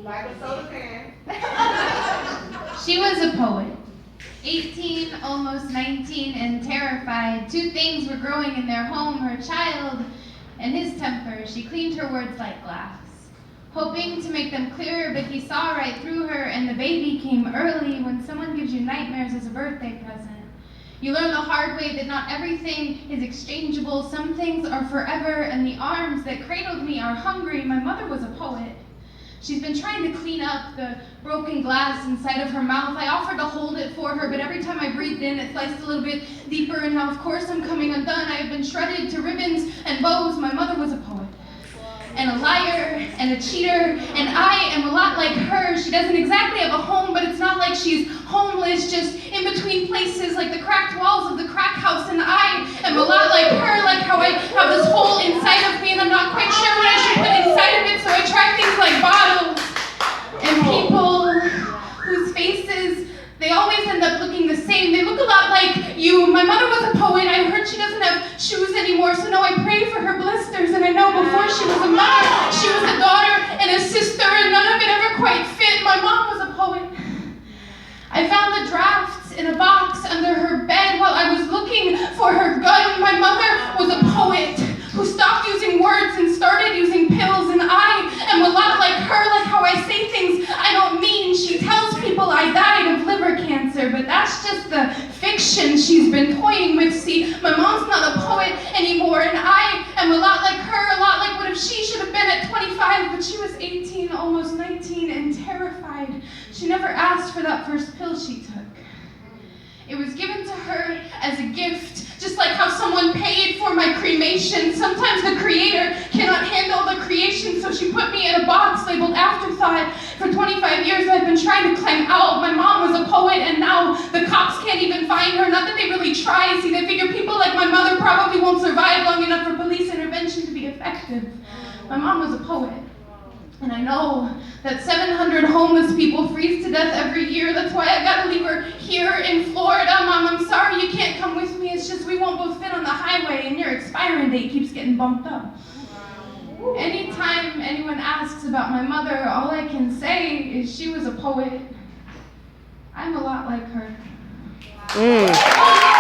Like a soda can. She was a poet. 18, almost 19, and terrified. Two things were growing in their home, her child and his temper. She cleaned her words like glass, hoping to make them clearer, but he saw right through her, and the baby came early. When someone gives you nightmares as a birthday present, you learn the hard way that not everything is exchangeable. Some things are forever, and the arms that cradled me are hungry. My mother was a poet. She's been trying to clean up the broken glass inside of her mouth. I offered to hold it for her, but every time I breathed in, it sliced a little bit deeper, and now of course I'm coming undone. I have been shredded to ribbons and bows. My mother was a poet, and a liar, and a cheater, and I am a lot like her. She doesn't exactly have a home, but it's not like she's homeless, just in between places, like the cracked walls of the crack house, and I am a lot like her, like how I have this hole inside of me, and I'm not quite sure what I should put inside of it, so I try things like bottles, and people whose faces, they always end up looking the same. They look a lot like you. My mother was a poet. I heard she doesn't have shoes anymore, so now I pray for her blisters, and I know before she was a mother, she was a daughter and a sister, and none of it ever quite fit. My mom was a poet. I found the drafts in a box under her bed while I was looking for her gun. My mother was a poet who stopped using words and started using pills, and I am a lot like her, like how I say things I don't mean. She tells people I died of liver cancer, but that's just the fiction she's been toying with. See, my mom's not a poet anymore, and I am a lot like her, a lot like what if she should have been at 25, but she was 18, almost 19, and terrified. She never asked for that first pill she took. It was given to her as a gift, just like how someone paid for my cremation. Sometimes the creator cannot handle the creation, so she put me in a box labeled afterthought. For 25 years I've been trying to climb out. My mom was a poet, and now the cops can't even find her. Not that they really try. See, they figure people like my mother probably won't survive long enough for police intervention to be effective. My mom was a poet. And I know that 700 homeless people freeze to death every year. That's why I gotta leave her here in Florida. Mom, I'm sorry you can't come with me. It's just we won't both fit on the highway, and your expiring date keeps getting bumped up. Anytime anyone asks about my mother, all I can say is she was a poet. I'm a lot like her.